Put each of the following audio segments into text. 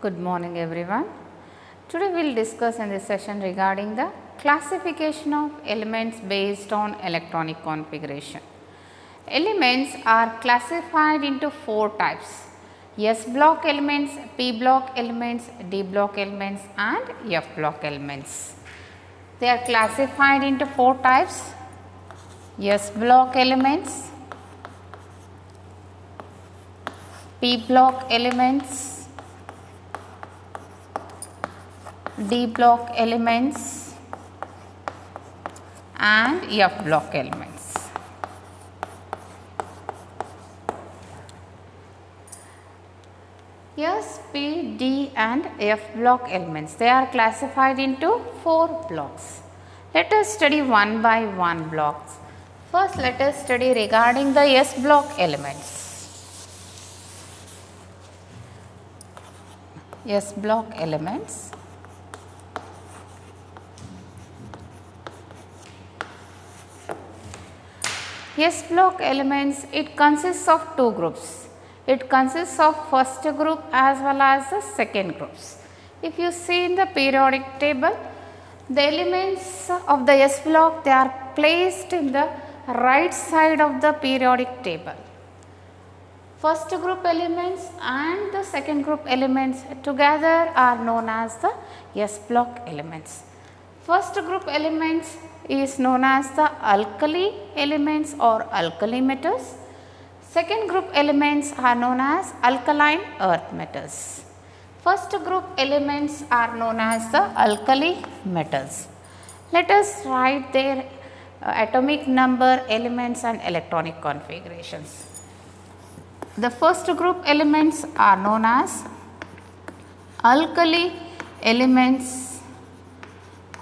Good morning everyone. Today we will discuss in this session regarding the classification of elements based on electronic configuration. Elements are classified into four types: S block elements, P block elements, D block elements and F block elements. They are classified into four types: S block elements, P block elements, D block elements and F block elements. S, P, D and F block elements, they are classified into four blocks. Let us study one by one blocks. First let us study regarding the S block elements. S block elements. S block elements, it consists of two groups. It consists of first group as well as the second groups. If you see in the periodic table, the elements of the S block, they are placed in the right side of the periodic table. First group elements and the second group elements together are known as the S block elements. First group elements is known as the alkali elements or alkali metals. Second group elements are known as alkaline earth metals. First group elements are known as the alkali metals. Let us write their atomic number, elements and electronic configurations. The first group elements are known as alkali elements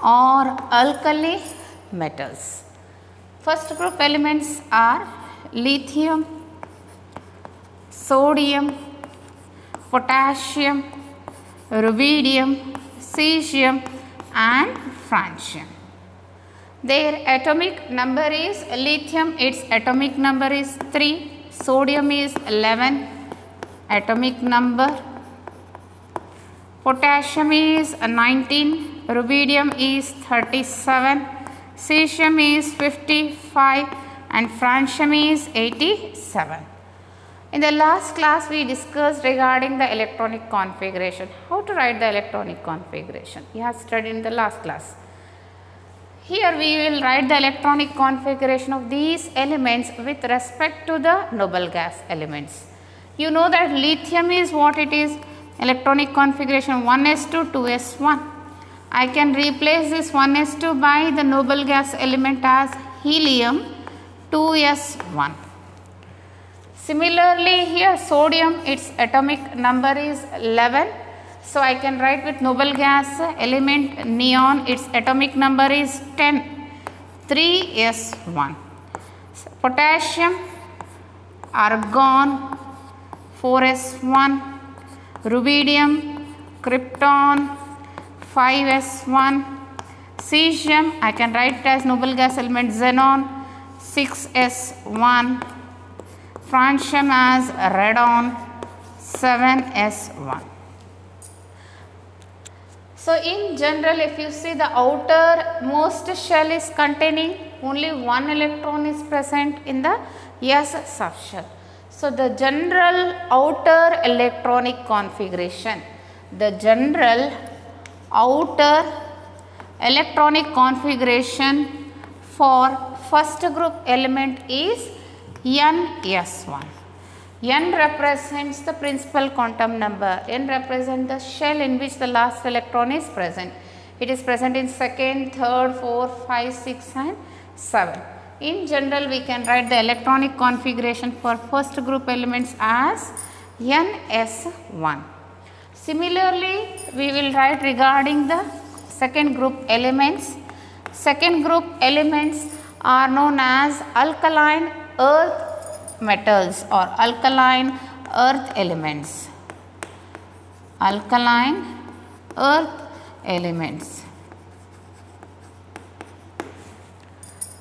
or alkali metals. First group elements are lithium, sodium, potassium, rubidium, cesium and francium. Their atomic number is lithium, its atomic number is 3, sodium is 11 atomic number, potassium is 19, rubidium is 37, cesium is 55 and francium is 87. In the last class we discussed regarding the electronic configuration, how to write the electronic configuration. You have studied in the last class. Here we will write the electronic configuration of these elements with respect to the noble gas elements. You know that lithium is what it is, electronic configuration 1s2 2s1. I can replace this 1s2 by the noble gas element as helium 2s1. Similarly here sodium, its atomic number is 11. So I can write with noble gas element neon, its atomic number is 10, 3s1. Potassium, argon 4s1, rubidium, krypton 5s1, cesium I can write it as noble gas element xenon 6s1, francium as radon 7s1. So in general, if you see the outermost shell is containing only one electron is present in the S subshell. So the general outer electronic configuration, the general outer electronic configuration for first group element is NS1. N represents the principal quantum number. N represents the shell in which the last electron is present. It is present in second, third, fourth, 5, 6 and 7. In general, we can write the electronic configuration for first group elements as NS1. Similarly, we will write regarding the second group elements. Second group elements are known as alkaline earth metals or alkaline earth elements. Alkaline earth elements.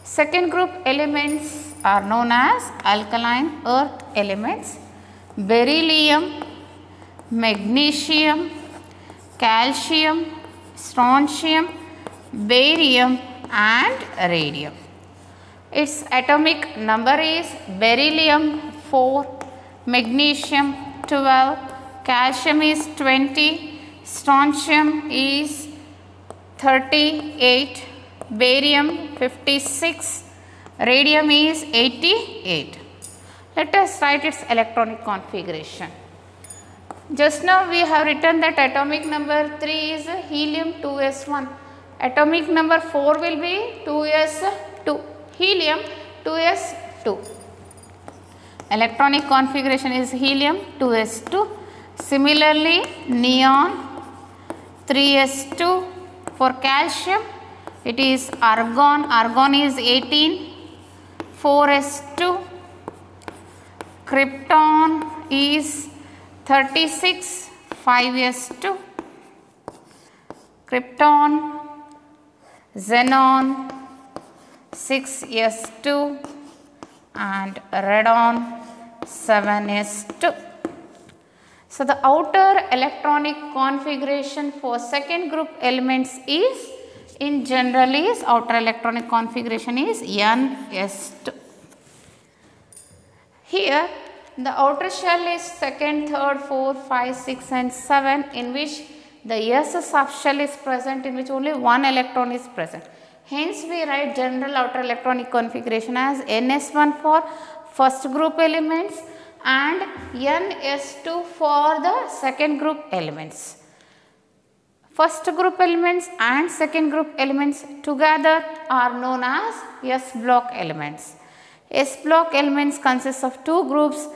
Second group elements are known as alkaline earth elements. Beryllium, magnesium, calcium, strontium, barium and radium. Its atomic number is beryllium 4, magnesium 12, calcium is 20, strontium is 38, barium 56, radium is 88. Let us write its electronic configuration. Just now we have written that atomic number 3 is helium 2s1, atomic number 4 will be 2s2, helium 2s2. Electronic configuration is helium 2s2. Similarly, neon 3s2. For calcium, it is argon, argon is 18, 4s2. Krypton is 36, 5s2. Krypton, xenon 6s2 and radon 7s2. So, the outer electronic configuration for second group elements is, in general is, outer electronic configuration is Ns2. Here the outer shell is second, third, 4, 5, 6 and 7, in which the S subshell is present, in which only one electron is present. Hence, we write general outer electronic configuration as Ns1 for first group elements and Ns2 for the second group elements. First group elements and second group elements together are known as S block elements. S block elements consist of two groups.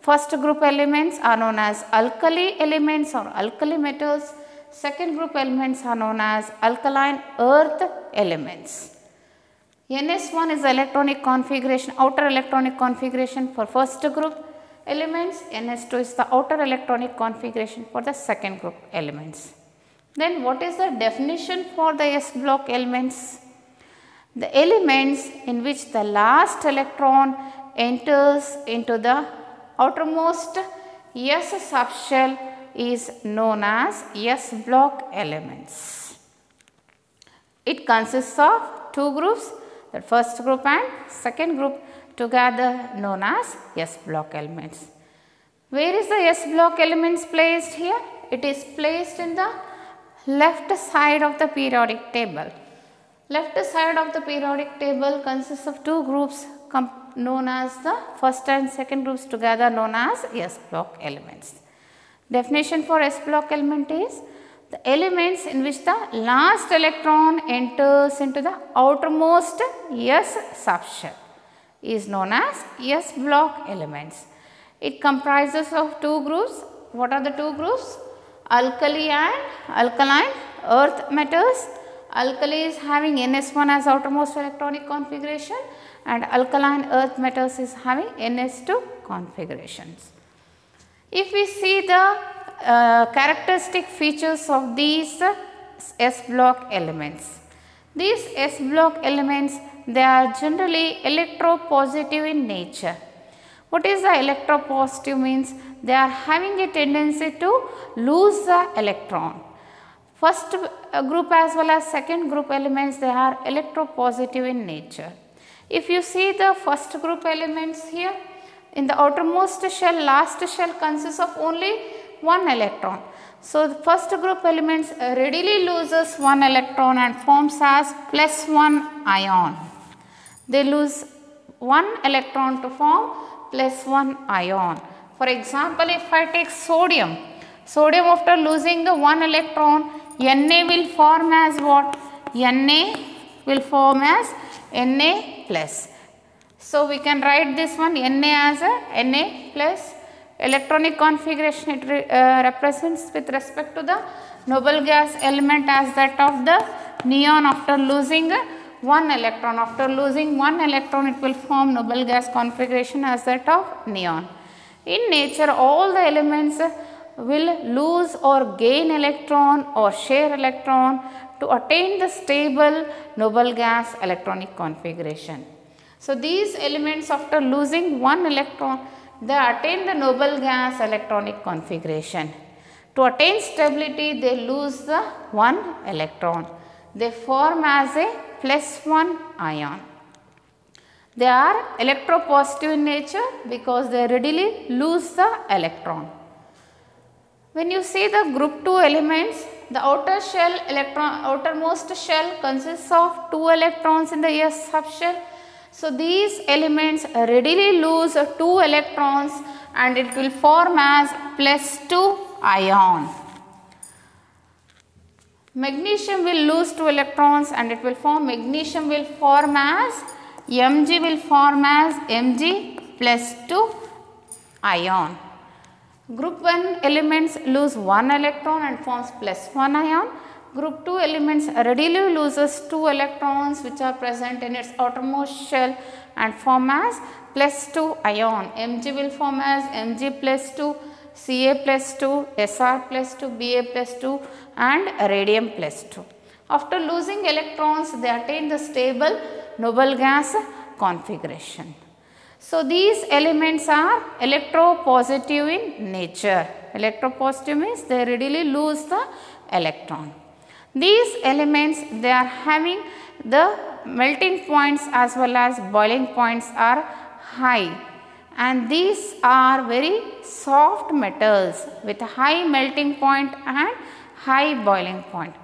First group elements are known as alkali elements or alkali metals. Second group elements are known as alkaline earth elements. Ns1 is the electronic configuration, outer electronic configuration for first group elements. Ns2 is the outer electronic configuration for the second group elements. Then what is the definition for the S block elements? The elements in which the last electron enters into the outermost S subshell is known as S block elements. It consists of two groups, the first group and second group, together known as S block elements. Where is the S block elements placed here? It is placed in the left side of the periodic table. Left side of the periodic table consists of two groups known as the first and second groups, together known as S block elements. Definition for S block element is the elements in which the last electron enters into the outermost S subshell is known as S block elements. It comprises of two groups. What are the two groups? Alkali and alkaline earth metals. Alkali is having Ns1 as outermost electronic configuration and alkaline earth metals is having Ns2 configurations. If we see the characteristic features of these S block elements, these S block elements, they are generally electropositive in nature. What is the electropositive means? They are having a tendency to lose the electron. First group as well as second group elements, they are electropositive in nature. If you see the first group elements here, in the outermost shell, last shell consists of only one electron. So, the first group elements readily loses one electron and forms as +1 ion. They lose one electron to form +1 ion. For example, if I take sodium, sodium after losing the one electron, Na will form as what? Na will form as Na+. So, we can write this one Na as a Na+. Electronic configuration it represents with respect to the noble gas element as that of the neon after losing one electron. After losing one electron, it will form noble gas configuration as that of neon. In nature, all the elements will lose or gain electron or share electron to attain the stable noble gas electronic configuration. So, these elements after losing one electron, they attain the noble gas electronic configuration. To attain stability, they lose the one electron. They form as a +1 ion. They are electropositive in nature because they readily lose the electron. When you see the group 2 elements, the outermost shell consists of 2 electrons in the S subshell. So, these elements readily lose 2 electrons and it will form as +2 ion. Magnesium will lose 2 electrons and it will form, magnesium will form as Mg will form as Mg +2 ion. Group 1 elements lose 1 electron and forms +1 ion. Group 2 elements readily loses 2 electrons which are present in its outermost shell and form as +2 ion. Mg will form as Mg +2, Ca +2, Sr +2, Ba +2 and radium +2. After losing electrons, they attain the stable noble gas configuration. So, these elements are electropositive in nature. Electropositive means they readily lose the electron. These elements, they are having the melting points as well as boiling points are high, and these are very soft metals with high melting point and high boiling point.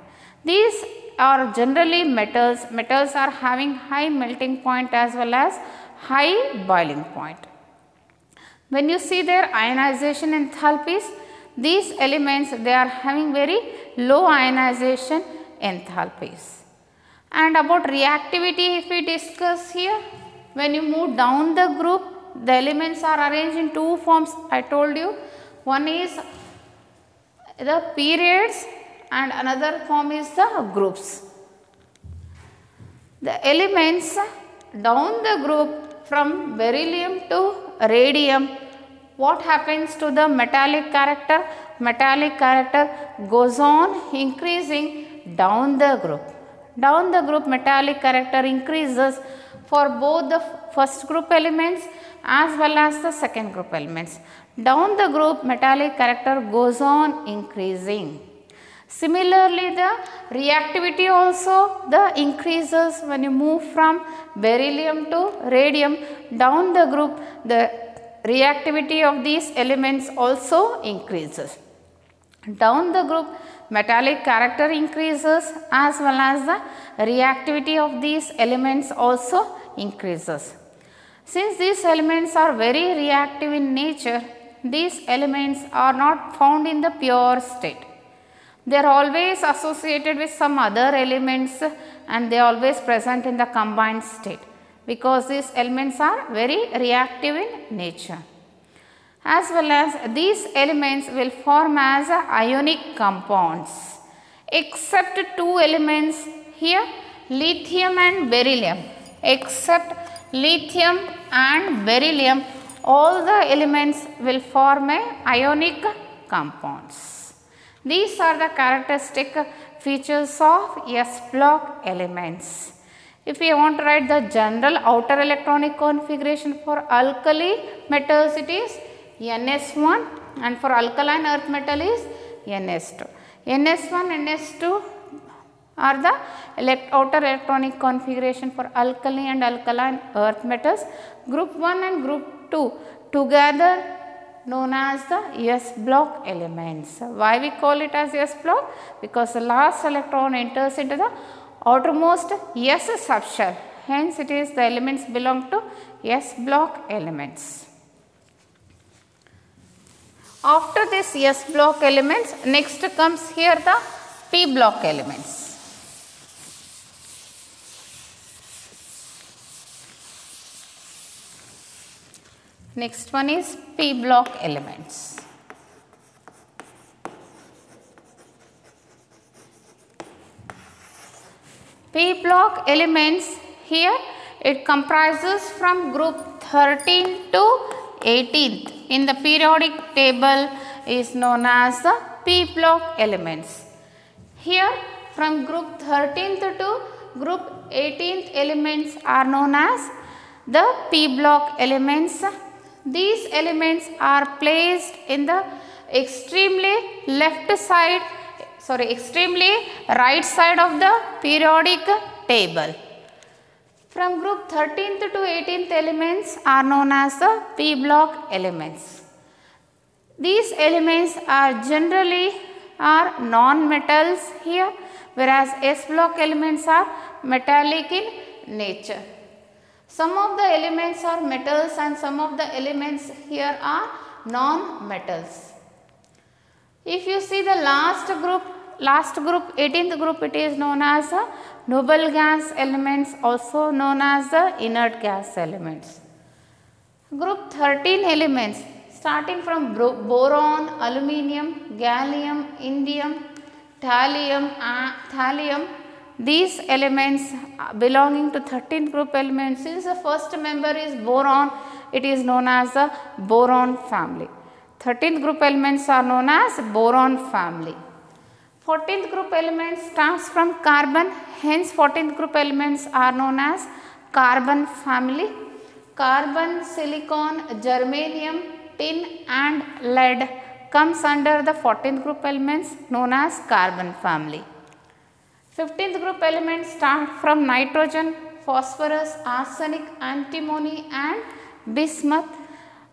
These are generally metals. Metals are having high melting point as well as high boiling point. When you see their ionization enthalpies, these elements, they are having very low ionization enthalpies. And about reactivity, if we discuss here, when you move down the group, the elements are arranged in 2 forms. I told you, one is the periods and another form is the groups. The elements down the group from beryllium to radium, what happens to the metallic character? Metallic character goes on increasing down the group. Down the group, metallic character increases for both the first group elements as well as the second group elements. Down the group, metallic character goes on increasing. Similarly, the reactivity also the increases when you move from beryllium to radium. Down the group, the reactivity of these elements also increases. Down the group, metallic character increases as well as the reactivity of these elements also increases. Since these elements are very reactive in nature, these elements are not found in the pure state. They are always associated with some other elements and they are always present in the combined state because these elements are very reactive in nature. As well as these elements will form as ionic compounds, except 2 elements here, lithium and beryllium. Except lithium and beryllium, all the elements will form ionic compounds. These are the characteristic features of S block elements. If we want to write the general outer electronic configuration for alkali metals, it is NS1, and for alkaline earth metal is NS2. NS1 and NS2 are the outer electronic configuration for alkali and alkaline earth metals. Group 1 and group 2 together known as the S block elements. Why we call it as S block? Because the last electron enters into the outermost S subshell. Hence, it is the elements belong to S block elements. After this S block elements, next comes here the P block elements. Next one is P block elements. P block elements, here it comprises from group 13 to 18th in the periodic table is known as the P block elements. Here from group 13th to group 18th elements are known as the P block elements. These elements are placed in the extremely extremely right side of the periodic table. From group 13th to 18th elements are known as the p block elements. These elements are generally non-metals here, whereas s block elements are metallic in nature. Some of the elements are metals and some of the elements here are non-metals. If you see the last group 18th group, it is known as the noble gas elements, also known as the inert gas elements. Group 13 elements starting from boron, aluminium, gallium, indium, thallium. These elements belonging to 13th group elements. Since the first member is boron, it is known as the boron family. 13th group elements are known as boron family. 14th group elements starts from carbon, hence 14th group elements are known as carbon family. Carbon, silicon, germanium, tin and lead comes under the 14th group elements known as carbon family. 15th group elements start from nitrogen, phosphorus, arsenic, antimony and bismuth.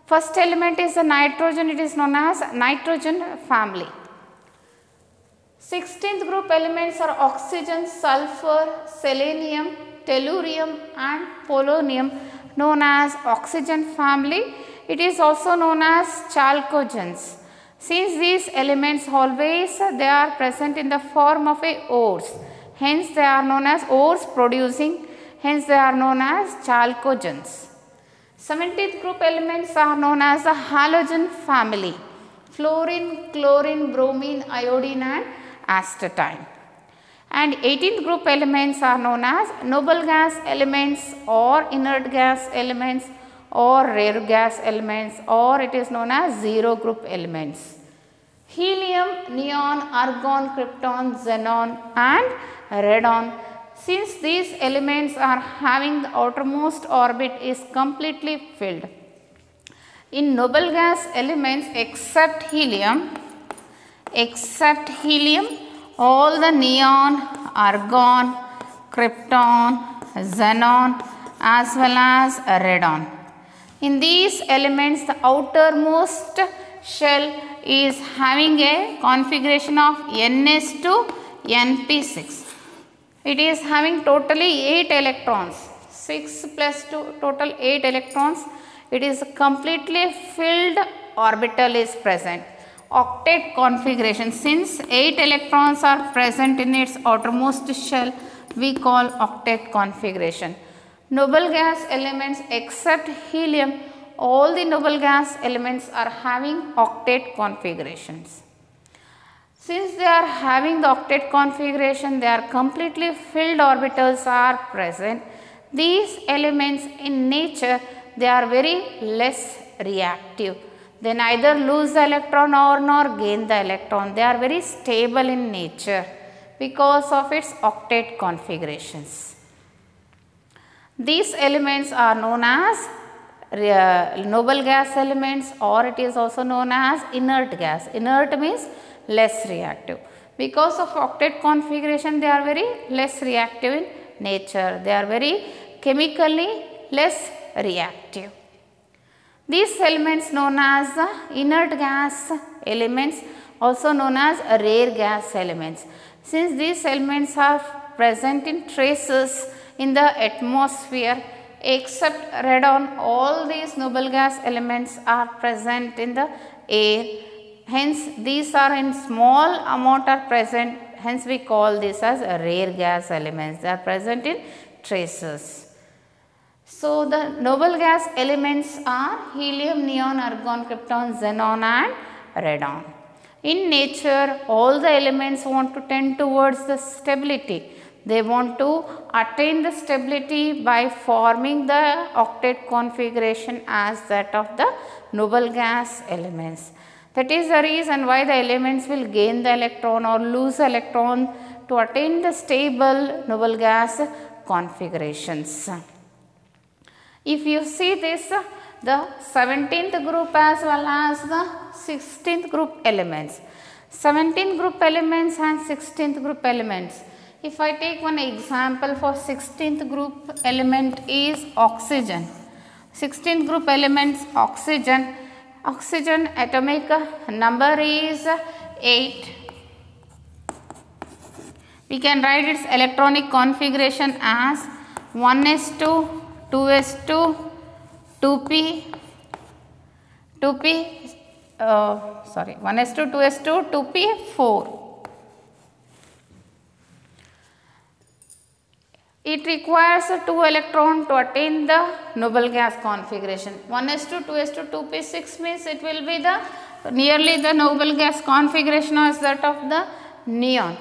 First element is the nitrogen, it is known as nitrogen family. 16th group elements are oxygen, sulfur, selenium, tellurium and polonium, known as oxygen family. It is also known as chalcogens. Since these elements always they are present in the form of ores, hence they are known as ores producing, hence they are known as chalcogens. 17th group elements are known as the halogen family: fluorine, chlorine, bromine, iodine and astatine. And 18th group elements are known as noble gas elements or inert gas elements or rare gas elements, or it is known as zero group elements: helium, neon, argon, krypton, xenon and radon. Since these elements are having the outermost orbit is completely filled. In noble gas elements except helium, all the neon, argon, krypton, xenon as well as radon. In these elements, the outermost shell is having a configuration of Ns to Np6. It is having totally 8 electrons, 6 plus 2, total 8 electrons. It is completely filled orbital is present. Octet configuration, since 8 electrons are present in its outermost shell, we call octet configuration. Noble gas elements except helium, all the noble gas elements are having octet configurations. Since they are having the octet configuration, they are completely filled orbitals are present. These elements in nature, they are very less reactive. They neither lose the electron nor gain the electron. They are very stable in nature because of its octet configurations. These elements are known as noble gas elements, or it is also known as inert gas. Inert means less reactive. Because of octet configuration, they are very less reactive in nature. They are very chemically less reactive. These elements known as inert gas elements, also known as rare gas elements. Since these elements are present in traces in the atmosphere, except radon, all these noble gas elements are present in the air. Hence, these are in small amount are present. Hence, we call this as rare gas elements. They are present in traces. So, the noble gas elements are helium, neon, argon, krypton, xenon and radon. In nature, all the elements want to tend towards the stability. They want to attain the stability by forming the octet configuration as that of the noble gas elements. That is the reason why the elements will gain the electron or lose the electron to attain the stable noble gas configurations. If you see this, the 17th group as well as the 16th group elements. 17th group elements and 16th group elements. If I take one example for 16th group element is oxygen. 16th group elements oxygen. Oxygen atomic number is 8. We can write its electronic configuration as 1s2, 2s2, 2p, 1s2, 2s2, 2p, 4. It requires 2 electrons to attain the noble gas configuration. 1s2, 2s2, 2p6 means it will be the nearly the noble gas configuration as that of the neon.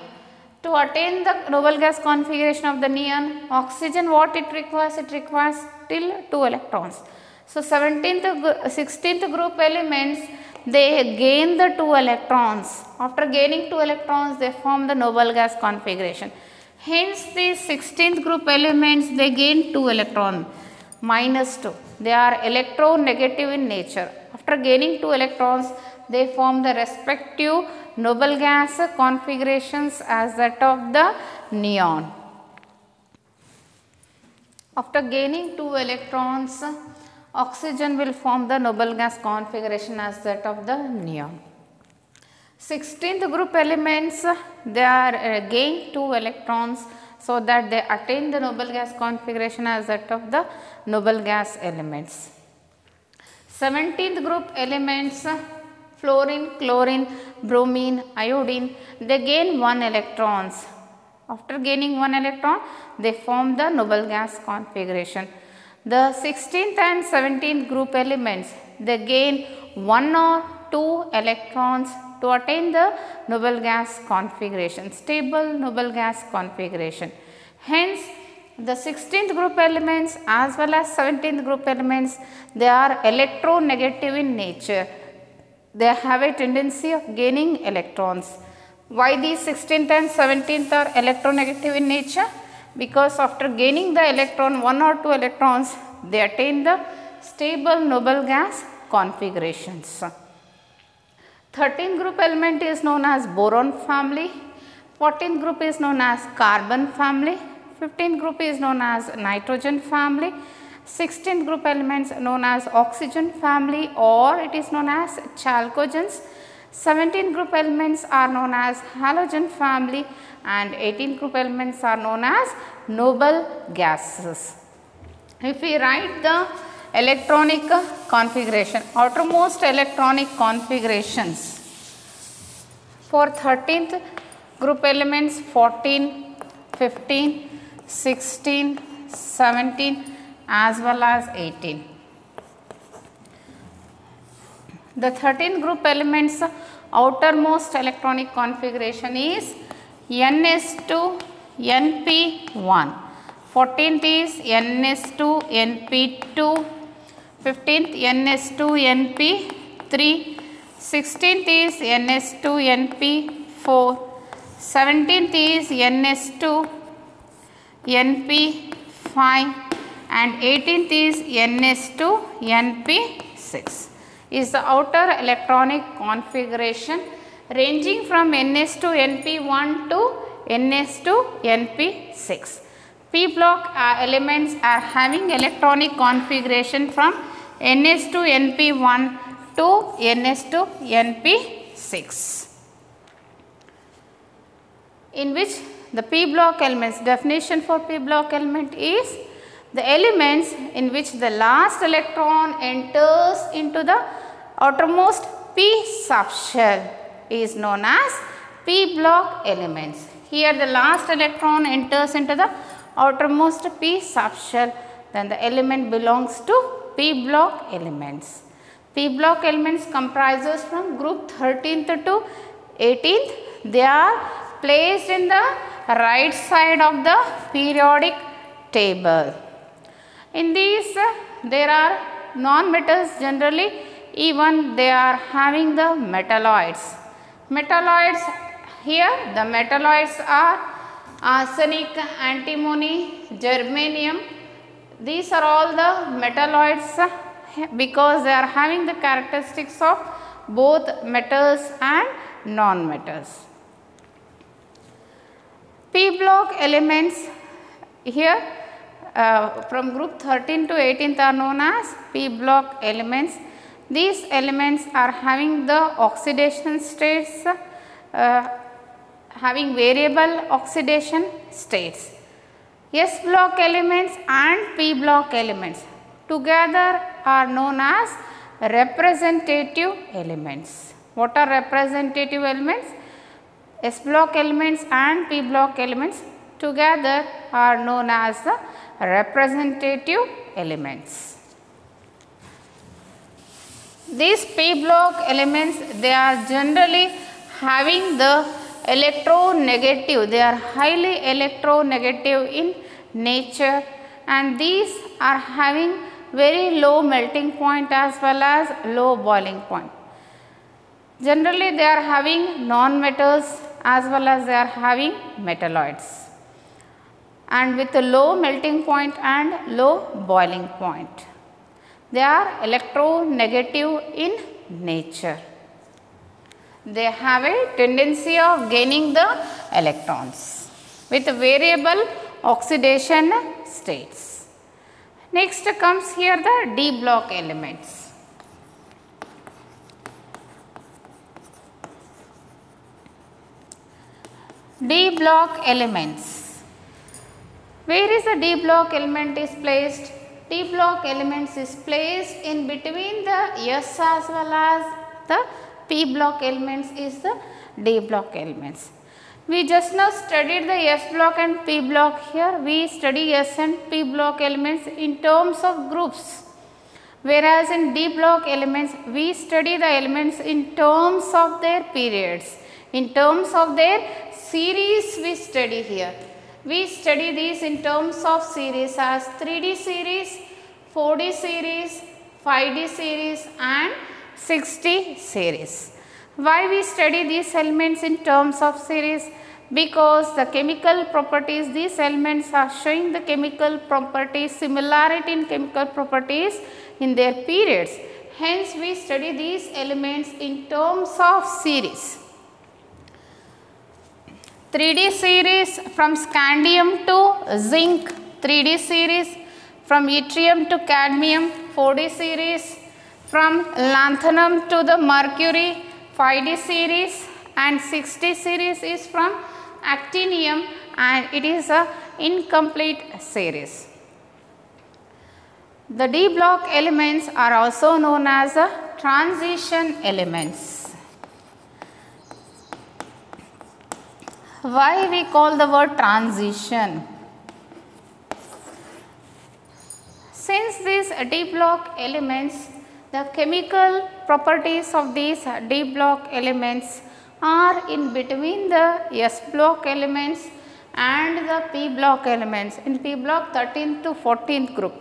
To attain the noble gas configuration of the neon, oxygen what it requires? It requires still 2 electrons. So 16th group elements, they gain the 2 electrons. After gaining 2 electrons, they form the noble gas configuration. Hence, these 16th group elements, they gain 2 electrons, -2. They are electronegative in nature. After gaining 2 electrons, they form the respective noble gas configurations as that of the neon. After gaining 2 electrons, oxygen will form the noble gas configuration as that of the neon. 16th group elements, they are gain 2 electrons so that they attain the noble gas configuration as that of the noble gas elements. 17th group elements, fluorine, chlorine, bromine, iodine, they gain 1 electrons. After gaining 1 electron, they form the noble gas configuration. The 16th and 17th group elements, they gain 1 or 2 electrons to attain the noble gas configuration, stable noble gas configuration. Hence, the 16th group elements as well as 17th group elements, they are electronegative in nature. They have a tendency of gaining electrons. Why these 16th and 17th are electronegative in nature? Because after gaining the electron, 1 or 2 electrons, they attain the stable noble gas configurations. 13th group element is known as boron family. 14th group is known as carbon family. 15th group is known as nitrogen family. 16th group elements known as oxygen family, or it is known as chalcogens. 17th group elements are known as halogen family, and 18th group elements are known as noble gases. If we write the electronic configuration, outermost electronic configurations for 13th group elements 14, 15, 16, 17 as well as 18. The 13th group elements outermost electronic configuration is NS2 NP1. 14th is NS2 NP2. 15th NS2 NP3. 16th is NS2 NP4. 17th is NS2 NP5 and 18th is NS2 NP6 is the outer electronic configuration ranging from NS2 NP1 to NS2 NP6. P block elements are having electronic configuration from NS2 NP1 to NS2 NP6, in which the P block elements, definition for P block element is the elements in which the last electron enters into the outermost P subshell is known as P block elements. Here the last electron enters into the outermost P subshell, then the element belongs to P block elements. P block elements comprises from group 13th to 18th. They are placed in the right side of the periodic table. In these there are non-metals generally, even they are having the metalloids. Metalloids, here the metalloids are arsenic, antimony, germanium. These are all the metalloids because they are having the characteristics of both metals and non-metals. P block elements here from group 13 to 18th are known as P block elements. These elements are having the oxidation states, having variable oxidation states. S block elements and P block elements together are known as representative elements. What are representative elements? S block elements and P block elements together are known as the representative elements. These P block elements, they are generally having the electronegative, they are highly electronegative in nature, and these are having very low melting point as well as low boiling point. Generally they are having non-metals as well as they are having metalloids, and with a low melting point and low boiling point. They are electronegative in nature. They have a tendency of gaining the electrons with variable oxidation states. Next comes here the D block elements. D block elements. Where is the D block element is placed? D block elements is placed in between the S as well as the P block elements is the D block elements. We just now studied the S block and P block. Here we study S and P block elements in terms of groups, whereas in D block elements we study the elements in terms of their periods, in terms of their series we study here. We study these in terms of series as 3D series, 4D series, 5D series and 6D series. Why we study these elements in terms of series? Because the chemical properties, these elements are showing the chemical properties, similarity in chemical properties in their periods. Hence we study these elements in terms of series. 3D series from scandium to zinc, 3D series from yttrium to cadmium, 4D series from lanthanum to the mercury, 5D series, and 6D series is from actinium, and it is a incomplete series. The D block elements are also known as transition elements. Why we call the word transition? Since these D block elements, the chemical properties of these D block elements are in between the S block elements and the P block elements in P block 13th to 14th group.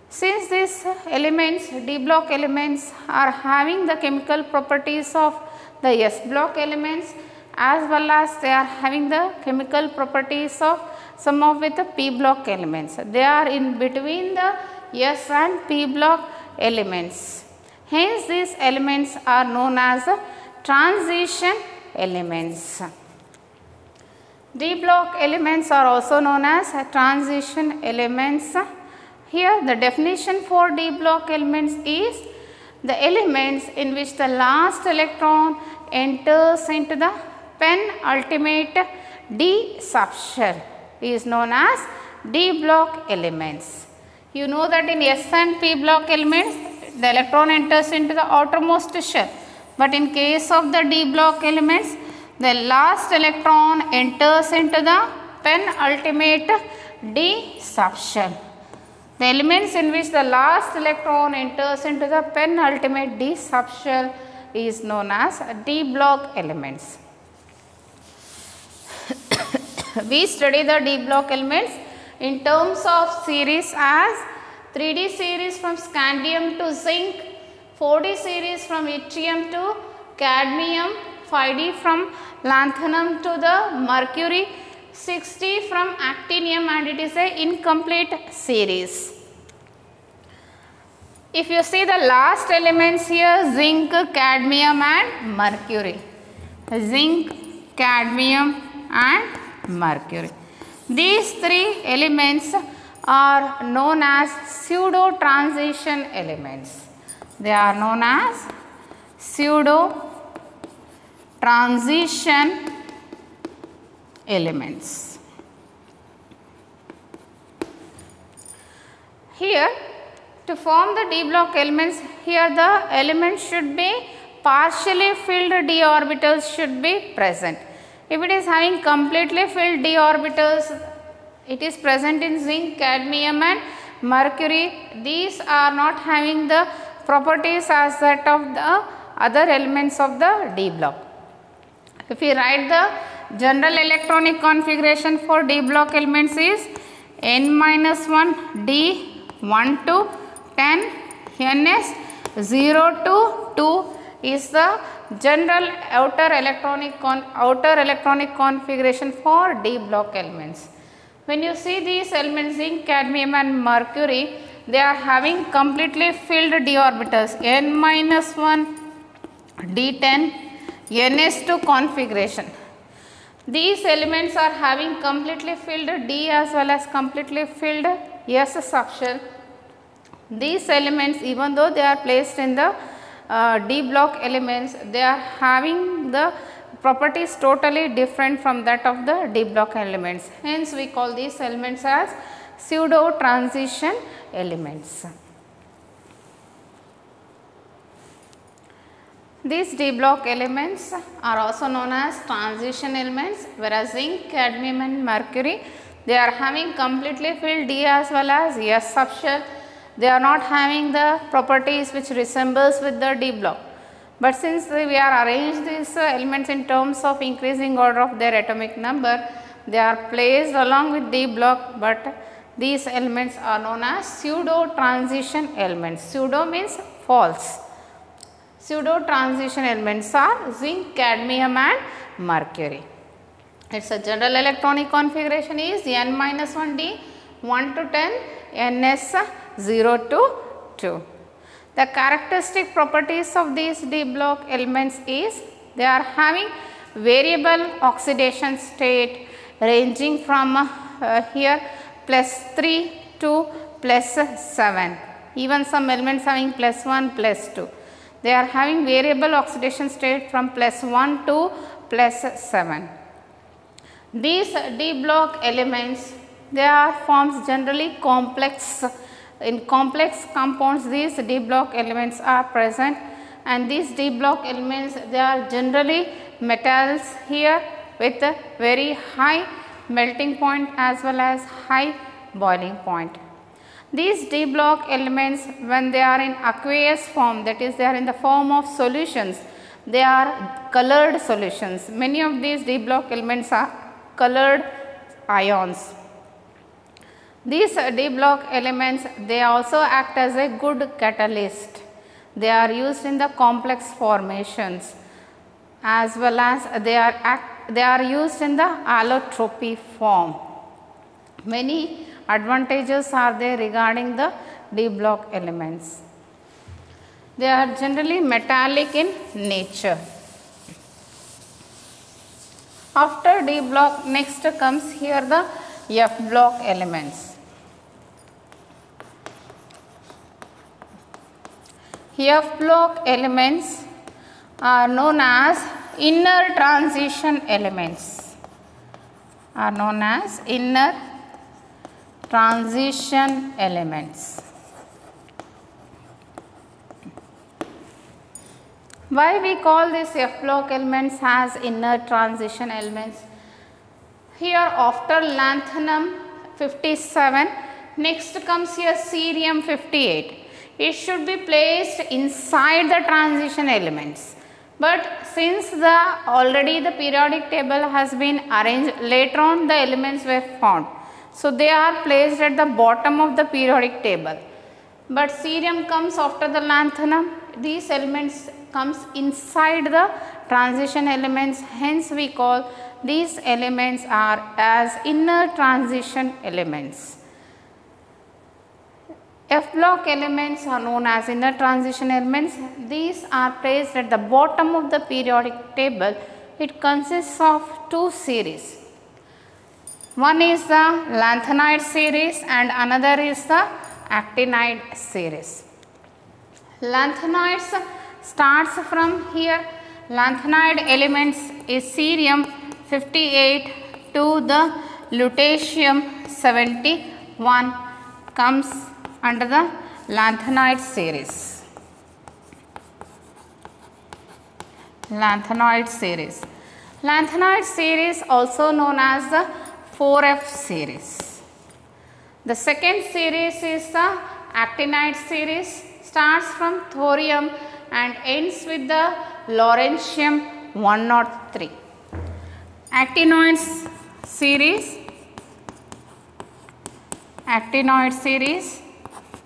Since these elements, D block elements, are having the chemical properties of the S block elements, as well as they are having the chemical properties of some of with the P block elements. They are in between the S and P block elements. Hence these elements are known as transition elements. D block elements are also known as transition elements. Here the definition for D block elements is the elements in which the last electron enters into the penultimate D subshell is known as D block elements. You know that in S and P block elements the electron enters into the outermost shell, but in case of the D block elements the last electron enters into the penultimate D subshell. The elements in which the last electron enters into the penultimate D subshell is known as D block elements. We study the D block elements in terms of series as 3D series from scandium to zinc, 4D series from yttrium to cadmium, 5D from lanthanum to the mercury, 6D from actinium, and it is a incomplete series. If you see the last elements here, zinc, cadmium and mercury. Zinc, cadmium and mercury. These three elements are known as pseudo transition elements. They are known as pseudo transition elements. Here, to form the d block elements, here the elements should be partially filled d orbitals should be present. If it is having completely filled d orbitals, it is present in zinc, cadmium and mercury. These are not having the properties as that of the other elements of the d block. If we write the general electronic configuration for d block elements is n-1 d 1 to 10 ns 0 to 2 is the general outer electronic configuration for d block elements. When you see these elements zinc, cadmium and mercury, they are having completely filled d orbitals n-1 d10 ns2 configuration. These elements are having completely filled d as well as completely filled s subshell. These elements, even though they are placed in the d block elements, they are having the properties totally different from that of the d block elements. Hence, we call these elements as pseudo transition elements. These d block elements are also known as transition elements, whereas zinc, cadmium and mercury, they are having completely filled d as well as s subshell. They are not having the properties which resembles with the d block. But since we are arranged these elements in terms of increasing order of their atomic number, they are placed along with d block, but these elements are known as pseudo transition elements. Pseudo means false. Pseudo transition elements are zinc, cadmium and mercury. Its a general electronic configuration is n-1 d 1 to 10 ns 0 to 2. The characteristic properties of these d block elements is they are having variable oxidation state ranging from here +3 to +7. Even some elements having +1, +2. They are having variable oxidation state from +1 to +7. These d block elements, they are forms generally complex. In complex compounds, these d block elements are present, and these d block elements, they are generally metals here with a very high melting point as well as high boiling point. These d block elements, when they are in aqueous form, that is they are in the form of solutions, they are colored solutions. Many of these d block elements are colored ions. These d block elements, they also act as a good catalyst. They are used in the complex formations as well as they are used in the allotropy form. Many advantages are there regarding the d block elements. They are generally metallic in nature. After d block, next comes here the f block elements. F block elements are known as inner transition elements. Are known as inner transition elements. Why we call these F block elements as inner transition elements? Here after lanthanum 57, next comes here cerium 58. It should be placed inside the transition elements. But since already the periodic table has been arranged, later on the elements were found. So they are placed at the bottom of the periodic table. But cerium comes after the lanthanum. These elements comes inside the transition elements. Hence we call these elements are as inner transition elements. F block elements are known as inner transition elements. These are placed at the bottom of the periodic table. It consists of two series. One is the lanthanide series and another is the actinide series. Lanthanides starts from here. Lanthanide elements is cerium 58 to the lutetium 71 comes under the lanthanide series. Lanthanide series. Lanthanide series also known as the 4F series. The second series is the actinide series, starts from thorium and ends with the lawrencium 103. Actinoid series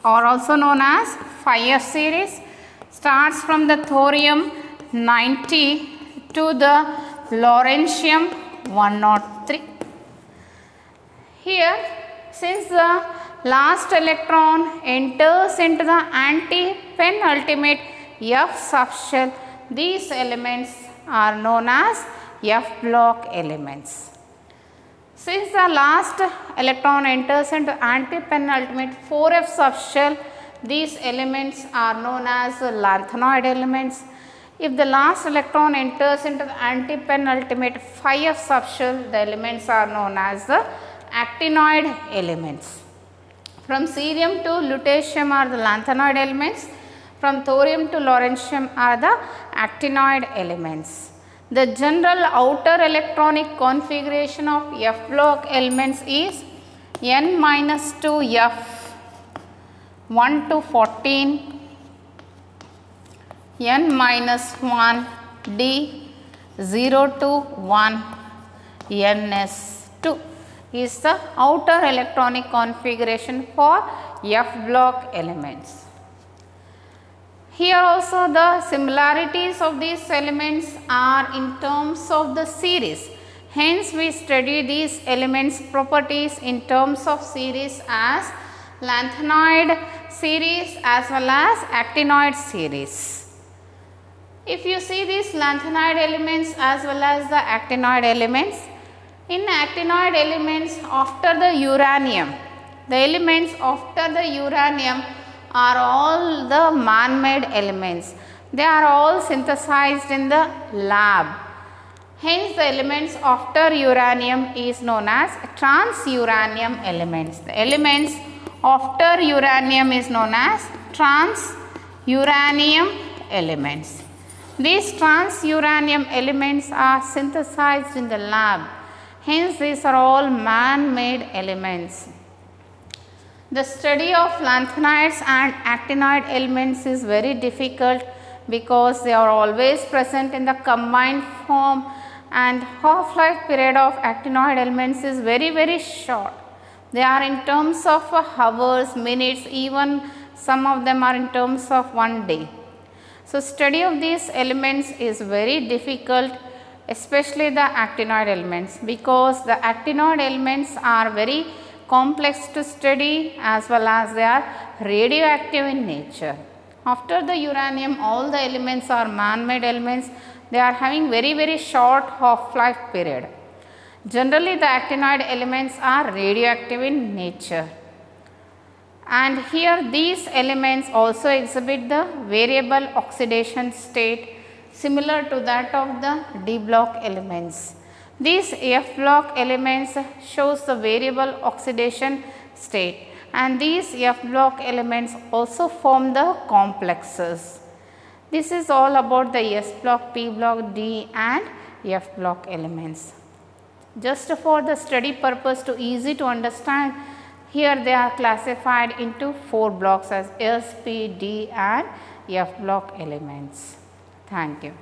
or also known as 5F series, starts from the thorium 90 to the lawrencium 103. Here, since the last electron enters into the anti-penultimate F subshell, these elements are known as F block elements. Since the last electron enters into anti-penultimate 4F subshell, these elements are known as lanthanoid elements. If the last electron enters into the anti-penultimate 5F subshell, the elements are known as the actinoid elements. From cerium to lutetium are the lanthanoid elements. From thorium to lawrencium are the actinoid elements. The general outer electronic configuration of F block elements is N-2F 1 to 14, N-1D 0 to 1, Ns2 is the outer electronic configuration for F block elements. Here also the similarities of these elements are in terms of the series. Hence we study these elements properties in terms of series as lanthanoid series as well as actinoid series. If you see these lanthanoid elements as well as the actinoid elements, in actinoid elements after the uranium, the elements after the uranium are all the man-made elements. They are all synthesized in the lab. Hence the elements after uranium is known as trans-uranium elements. The elements after uranium is known as trans-uranium elements. These trans-uranium elements are synthesized in the lab. Hence these are all man-made elements. The study of lanthanides and actinoid elements is very difficult because they are always present in the combined form, and half-life period of actinoid elements is very short. They are in terms of hours, minutes, even some of them are in terms of 1 day. So study of these elements is very difficult, especially the actinoid elements, because the actinoid elements are very complex to study as well as they are radioactive in nature. After the uranium, all the elements are man-made elements. They are having very short half-life period. Generally the actinoid elements are radioactive in nature. And here these elements also exhibit the variable oxidation state similar to that of the D block elements. These F block elements shows the variable oxidation state, and these F block elements also form the complexes. This is all about the S block, P block, D and F block elements. Just for the study purpose to easy to understand, here they are classified into 4 blocks as S, P, D and F block elements. Thank you.